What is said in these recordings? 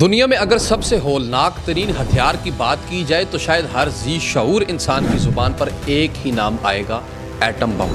دنیا میں اگر سب سے ہولناک ترین ہتھیار کی بات کی جائے تو شاید ہر ذی شعور انسان کی زبان پر ایک ہی نام آئے گا: ایٹم بم۔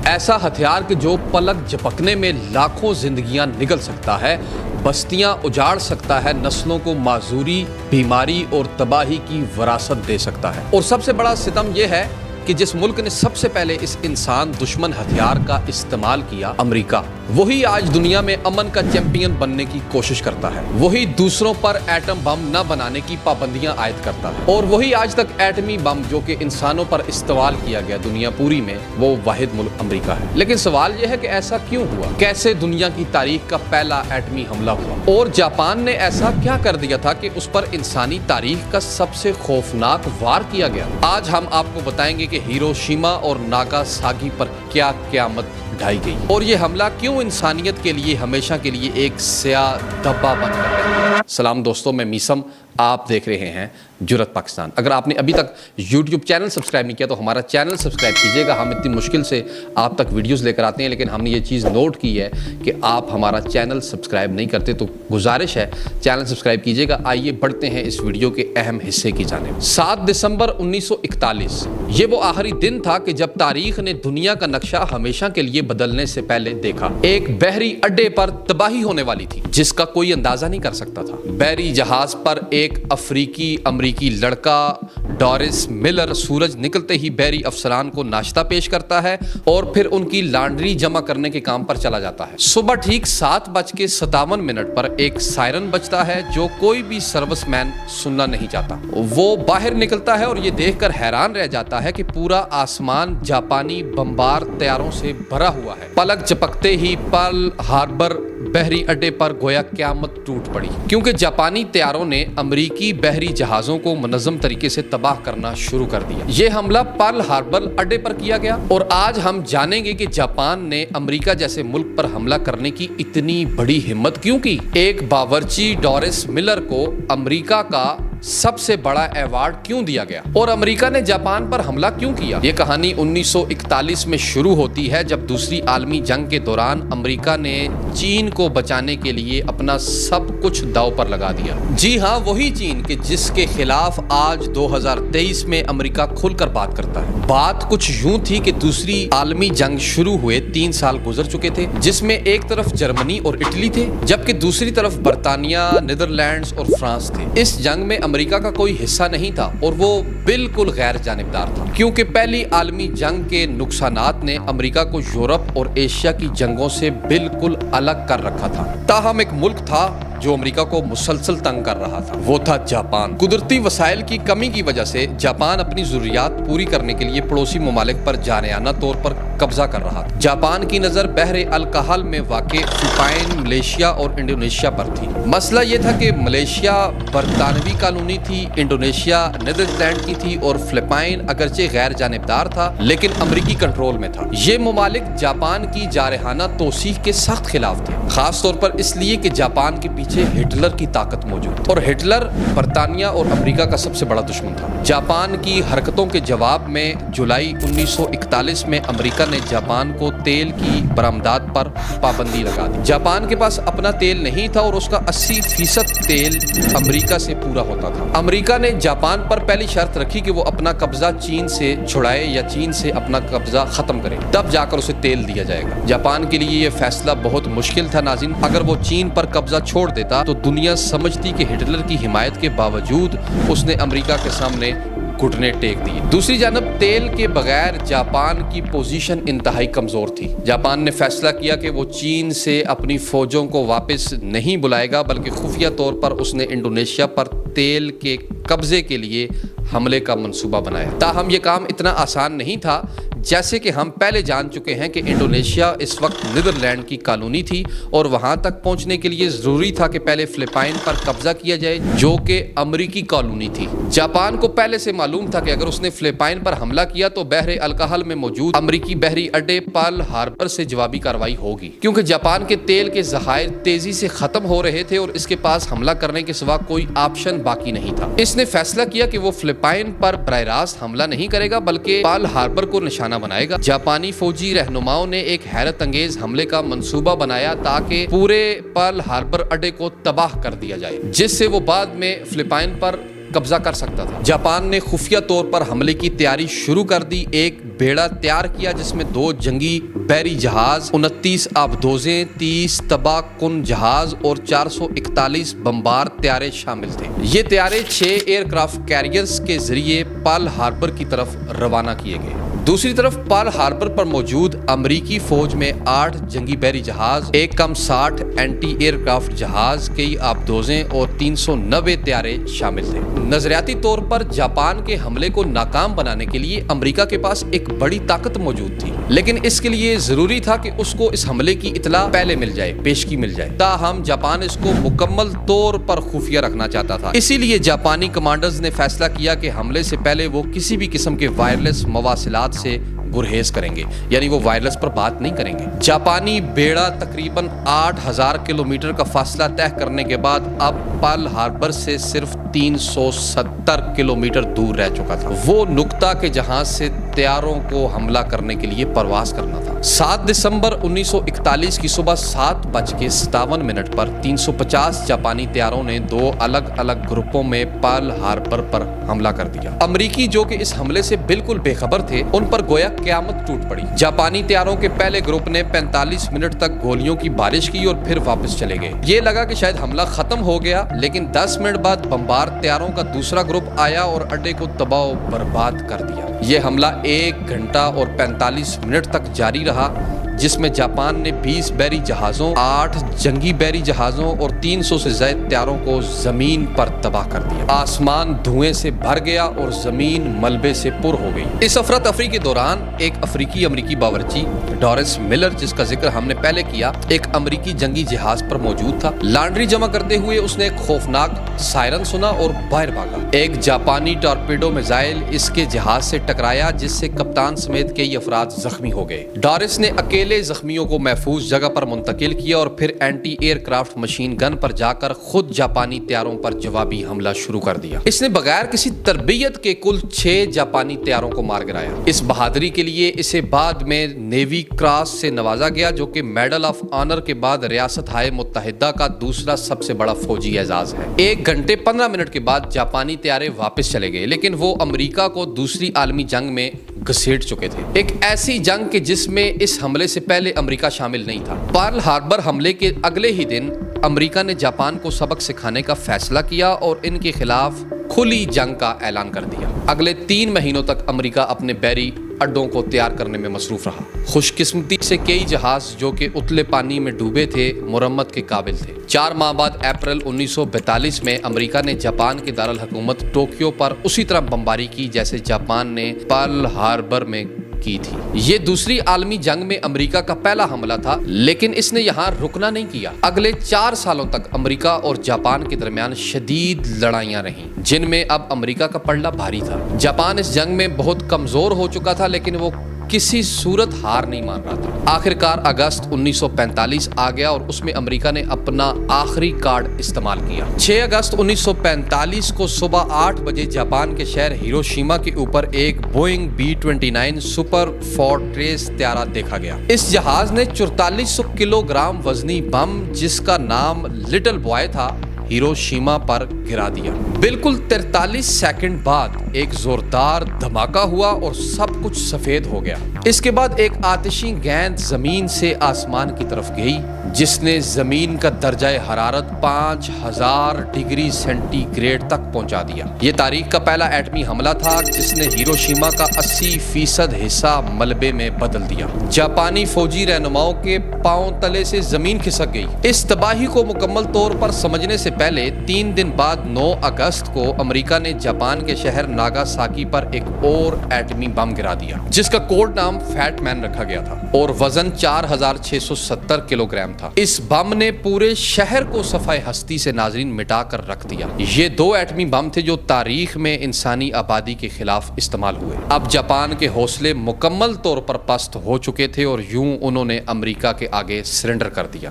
ایسا ہتھیار کہ جو پلک جھپکنے میں لاکھوں زندگیاں نگل سکتا ہے، بستیاں اجاڑ سکتا ہے، نسلوں کو معذوری، بیماری اور تباہی کی وراثت دے سکتا ہے۔ اور سب سے بڑا ستم یہ ہے کہ جس ملک نے سب سے پہلے اس انسان دشمن ہتھیار کا استعمال کیا، امریکہ، وہی آج دنیا میں امن کا چیمپئن بننے کی کوشش کرتا ہے۔ وہی دوسروں پر ایٹم بم نہ بنانے کی پابندیاں عائد کرتا ہے، اور وہی آج تک ایٹمی بم جو کہ انسانوں پر استعمال کیا گیا دنیا پوری میں، وہ واحد ملک امریکہ ہے۔ لیکن سوال یہ ہے کہ ایسا کیوں ہوا؟ کیسے دنیا کی تاریخ کا پہلا ایٹمی حملہ ہوا؟ اور جاپان نے ایسا کیا کر دیا تھا کہ اس پر انسانی تاریخ کا سب سے خوفناک وار کیا گیا؟ آج ہم آپ کو بتائیں گے کہ ہیروشیما اور ناگاساکی پر کیا قیامت ڈھائی گئی، اور یہ حملہ کیوں انسانیت کے لیے ہمیشہ کے لیے ایک سیاہ دھبا بن کر رہ گیا۔ سلام دوستو، میں میسم، آپ دیکھ رہے ہیں جرأت پاکستان۔ اگر آپ نے ابھی تک یوٹیوب چینل سبسکرائب نہیں کیا تو ہمارا چینل سبسکرائب کیجیے گا۔ ہم اتنی مشکل سے آپ تک ویڈیوز لے کر آتے ہیں، لیکن ہم نے یہ چیز نوٹ کی ہے کہ آپ ہمارا چینل سبسکرائب نہیں کرتے، تو گزارش ہے چینل سبسکرائب کیجیے گا۔ آئیے بڑھتے ہیں اس ویڈیو کے اہم حصے کی جانب۔ 7 دسمبر 1941 یہ وہ آخری دن تھا کہ جب تاریخ نے دنیا کا نقشہ ہمیشہ کے لیے بدلنے سے پہلے دیکھا۔ ایک بحری اڈے پر تباہی ہونے والی تھی جس کا کوئی اندازہ نہیں کر سکتا تھا۔ بحری جہاز پر ایک افریقی امریکی لڑکا ڈورس ملر سورج نکلتے ہی بحری افسران کو ناشتہ پیش کرتا ہے اور پھر ان کی لانڈری جمع کرنے کے کام پر چلا جاتا ہے۔ صبح ٹھیک 7:57 پر ایک سائرن بجتا ہے جو کوئی بھی سروس مین سننا نہیں چاہتا۔ وہ باہر نکلتا ہے اور یہ دیکھ کر حیران رہ جاتا ہے کہ پورا آسمان جاپانی بمبار طیاروں سے بھرا ہوا ہے۔ پلک جھپکتے ہی پرل ہاربر بحری اڈے پر گویا قیامت ٹوٹ پڑی، کیونکہ جاپانی طیاروں نے امریکی بحری جہازوں کو منظم طریقے سے تباہ کرنا شروع کر دیا۔ یہ حملہ پرل ہاربر اڈے پر کیا گیا، اور آج ہم جانیں گے کہ جاپان نے امریکہ جیسے ملک پر حملہ کرنے کی اتنی بڑی ہمت کیوں کی۔ ایک باورچی ڈورس ملر کو امریکہ کا سب سے بڑا ایوارڈ کیوں دیا گیا، اور امریکہ نے جاپان پر حملہ کیوں کیا؟ یہ کہانی 1941 میں شروع ہوتی ہے جب دوسری عالمی جنگ کے دوران امریکہ نے چین کو بچانے کے لیے اپنا سب کچھ داؤ پر لگا دیا۔ جی ہاں، وہی چین کہ جس کے خلاف آج 2023 میں امریکہ کھل کر بات کرتا ہے۔ بات کچھ یوں تھی کہ دوسری عالمی جنگ شروع ہوئے 3 سال گزر چکے تھے، جس میں ایک طرف جرمنی اور اٹلی تھے جبکہ دوسری طرف برطانیہ، نیدرلینڈز اور فرانس تھے۔ اس جنگ میں امریکہ کا کوئی حصہ نہیں تھا، اور وہ بالکل غیر جانبدار تھا، کیونکہ پہلی عالمی جنگ کے نقصانات نے امریکہ کو یورپ اور ایشیا کی جنگوں سے بالکل الگ کر رکھا تھا۔ تاہم ایک ملک تھا جو امریکہ کو مسلسل تنگ کر رہا تھا، وہ تھا جاپان۔ قدرتی وسائل کی کمی کی وجہ سے جاپان اپنی ضروریات پوری کرنے کے لیے پڑوسی ممالک پر جارحانہ طور پر قبضہ کر رہا تھا۔ جاپان کی نظر بحر الکاہل میں واقع فلپائن، ملیشیا اور انڈونیشیا پر تھی۔ مسئلہ یہ تھا کہ ملیشیا برطانوی کالونی تھی، انڈونیشیا نیدرلینڈ کی تھی، اور فلپائن اگرچہ غیر جانبدار تھا لیکن امریکی کنٹرول میں تھا۔ یہ ممالک جاپان کی جارحانہ توسیع کے سخت خلاف تھے، خاص طور پر اس لیے کہ جاپان کے پیچھے ہٹلر کی طاقت موجود تھی، اور ہٹلر برطانیہ اور امریکہ کا سب سے بڑا دشمن تھا۔ جاپان کی حرکتوں کے جواب میں جولائی 1941 میں امریکہ نے جاپان کو تیل کی برآمدات پر پابندی لگا دی۔ جاپان کے پاس اپنا تیل نہیں تھا اور اس کا 80% تیل امریکہ سے پورا ہوتا تھا۔ امریکہ نے جاپان پر پہلی شرط رکھی کہ وہ اپنا قبضہ چین سے چھڑائے یا چین سے اپنا قبضہ ختم کرے، تب جا کر اسے تیل دیا جائے گا۔ جاپان کے لیے یہ فیصلہ بہت مشکل تھا ناظرین۔ اگر وہ چین پر قبضہ چھوڑ دیتا تو دنیا سمجھتی کہ ہٹلر کی حمایت کے باوجود اس نے امریکہ کے سامنے گھٹنے ٹیک دیے۔ دوسری جانب تیل کے بغیر جاپان کی پوزیشن انتہائی کمزور تھی۔ جاپان نے فیصلہ کیا کہ وہ چین سے اپنی فوجوں کو واپس نہیں بلائے گا، بلکہ خفیہ طور پر اس نے انڈونیشیا پر تیل کے قبضے کے لیے حملے کا منصوبہ بنایا۔ تاہم یہ کام اتنا آسان نہیں تھا، جیسے کہ ہم پہلے جان چکے ہیں کہ انڈونیشیا اس وقت نیدرلینڈ کی کالونی تھی، اور وہاں تک پہنچنے کے لیے ضروری تھا کہ پہلے فلپائن پر قبضہ کیا جائے جو کہ امریکی کالونی تھی۔ جاپان کو پہلے سے معلوم تھا کہ اگر اس نے فلپائن پر حملہ کیا تو بحر الکاہل میں موجود امریکی بحری اڈے پرل ہاربر سے جوابی کارروائی ہوگی، کیونکہ جاپان کے تیل کے ذخائر تیزی سے ختم ہو رہے تھے اور اس کے پاس حملہ کرنے کے سوا کوئی آپشن باقی نہیں تھا۔ اس نے فیصلہ کیا کہ وہ فلپائن پر براہ راست حملہ نہیں کرے گا، بلکہ پرل ہاربر کو نشانہ نشانہ بنائے گا۔ جاپانی فوجی رہنماؤں نے ایک حیرت انگیز حملے کا منصوبہ بنایا تاکہ پورے پرل ہاربر اڈے کو تباہ کر دیا جائے، جس سے وہ بعد میں فلپائن پر قبضہ کر سکتا تھا۔ جاپان نے خفیہ طور پر حملے کی تیاری شروع کر دی۔ ایک بیڑا تیار کیا جس میں 2 جنگی بحری جہاز، 29 آبدوزیں، 30 تباہ کن جہاز اور 441 بمبار طیارے شامل تھے۔ یہ طیارے 6 ایئر کرافٹ کیریئرز کے ذریعے پرل ہاربر کی طرف روانہ کیے گئے۔ دوسری طرف پرل ہاربر پر موجود امریکی فوج میں 8 جنگی بحری جہاز، 1M60 اینٹی ایئر کرافٹ جہاز، کئی آبدوزیں اور 390 طیارے شامل تھے۔ نظریاتی طور پر جاپان کے حملے کو ناکام بنانے کے لیے امریکہ کے پاس ایک بڑی طاقت موجود تھی، لیکن اس کے لیے ضروری تھا کہ اس کو اس حملے کی اطلاع پہلے مل جائے، پیشگی مل جائے۔ تاہم جاپان اس کو مکمل طور پر خفیہ رکھنا چاہتا تھا، اسی لیے جاپانی کمانڈرز نے فیصلہ کیا کہ حملے سے پہلے وہ کسی بھی قسم کے وائرلیس مواصلات سے گریز کریں گے، یعنی وہ وائرلیس پر بات نہیں کریں گے۔ جاپانی بیڑا تقریباً 8000 کلومیٹر کا فاصلہ طے کرنے کے بعد اب پرل ہاربر سے صرف 370 کلومیٹر دور رہ چکا تھا، وہ نقطہ کہ جہاں سے طیاروں کو حملہ کرنے کے لیے پرواز کرنا تھا۔ 7 دسمبر 1941 کی صبح 7:57 پر 350 جاپانی طیاروں نے 2 الگ الگ گروپوں میں پرل ہاربر پر حملہ کر دیا۔ امریکی جو کہ اس حملے سے بالکل بے خبر تھے، ان پر گویا قیامت ٹوٹ پڑی۔ جاپانی طیاروں کے پہلے گروپ نے 45 منٹ تک گولیوں کی بارش کی اور پھر واپس چلے گئے۔ یہ لگا کہ شاید حملہ ختم ہو گیا، لیکن 10 منٹ بعد بمبار طیاروں کا دوسرا گروپ آیا اور اڈے کو تباہ و برباد کر دیا۔ یہ حملہ 1 گھنٹہ اور 45 منٹ تک جاری رہا، جس میں جاپان نے 20 بحری جہازوں، 8 جنگی بحری جہازوں اور 300 سے زائد طیاروں کو زمین پر تباہ کر دیا۔ آسمان دھوئیں سے بھر گیا اور زمین ملبے سے پر ہو گئی۔ اس افراتفری کے دوران ایک افریقی امریکی باورچی ڈورس ملر، جس کا ذکر ہم نے پہلے کیا، ایک امریکی جنگی جہاز پر موجود تھا۔ لانڈری جمع کرتے ہوئے اس نے ایک خوفناک سائرن سنا اور باہر بھاگا۔ ایک جاپانی ٹارپیڈو میزائل اس کے جہاز سے ٹکرایا، جس سے کپتان سمیت کئی افراد زخمی ہو گئے۔ ڈورس نے اکیلے زخمیوں کو محفوظ جگہ پر منتقل کیا اور پھر anti aircraft machine gun پر جا کر خود جاپانی طیاروں پر جوابی حملہ شروع کر دیا۔ اس نے بغیر کسی تربیت کے کل 6 جاپانی طیاروں کو مار گرایا۔ اس بہادری کے لیے اسے بعد میں نیوی کراس سے نوازا گیا، جو کہ میڈل آف آنر کے بعد ریاست متحدہ کا دوسرا سب سے بڑا فوجی اعزاز ہے۔ 1 گھنٹے 15 منٹ کے بعد جاپانی طیارے واپس چلے گئے، لیکن وہ امریکہ کو دوسری عالمی جنگ میں گھسیٹ چکے تھے، ایک ایسی جنگ کہ جس میں اس حملے سے پہلے امریکہ شامل نہیں تھا۔ پرل ہاربر حملے کے اگلے ہی دن امریکہ نے جاپان کو سبق سکھانے کا فیصلہ کیا اور ان کے خلاف کھلی جنگ کا اعلان کر دیا۔ اگلے 3 مہینوں تک امریکہ اپنے بحری اڈوں کو تیار کرنے میں مصروف رہا۔ خوش قسمتی سے کئی جہاز جو کہ اتلے پانی میں ڈوبے تھے مرمت کے قابل تھے۔ 4 ماہ بعد اپریل 1942 میں امریکہ نے جاپان کے دارالحکومت ٹوکیو پر اسی طرح بمباری کی جیسے جاپان نے پرل ہاربر میں کی تھی۔ یہ دوسری عالمی جنگ میں امریکہ کا پہلا حملہ تھا، لیکن اس نے یہاں رکنا نہیں کیا۔ اگلے 4 سالوں تک امریکہ اور جاپان کے درمیان شدید لڑائیاں رہیں، جن میں اب امریکہ کا پلڑا بھاری تھا۔ جاپان اس جنگ میں بہت کمزور ہو چکا تھا، لیکن وہ کسی صورت ہار نہیں مان رہا تھا۔ آخرکار اگست 1945 آ گیا اور اس میں امریکہ نے اپنا آخری کارڈ استعمال کیا۔ 6 اگست 1945 کو صبح 8 بجے جاپان کے شہر ہیروشیما کے اوپر ایک بوئنگ B-29 سپر فورٹریس طیارہ دیکھا گیا۔ اس جہاز نے 4400 کلو گرام وزنی بم، جس کا نام لٹل بوائے تھا، ہیروشیما پر گرا دیا۔ بالکل 43 سیکنڈ بعد ایک زوردار دھماکہ ہوا اور سب کچھ سفید ہو گیا۔ اس کے بعد ایک آتشی گیند زمین سے آسمان کی طرف گئی، جس نے زمین کا درجہ حرارت 5000 ڈگری سینٹی گریڈ تک پہنچا دیا۔ یہ تاریخ کا پہلا ایٹمی حملہ تھا جس نے ہیروشیما کا 80% حصہ ملبے میں بدل دیا۔ جاپانی فوجی رہنماؤں کے پاؤں تلے سے زمین کھسک گئی۔ اس تباہی کو مکمل طور پر سمجھنے سے پہلے 3 دن بعد 9 اگست کو امریکہ نے جاپان کے شہر ناگاساکی پر ایک اور ایٹمی بم گرا دیا، جس کا کوڈ نام فیٹ مین رکھا گیا تھا اور وزن 4670 کلو گرام تھا۔ اس بم نے پورے شہر کو صفحہ ہستی سے ناظرین مٹا کر رکھ دیا۔ یہ 2 ایٹمی بم تھے جو تاریخ میں انسانی آبادی کے خلاف استعمال ہوئے۔ اب جاپان کے حوصلے مکمل طور پر پست ہو چکے تھے اور یوں انہوں نے امریکہ کے آگے سرنڈر کر دیا۔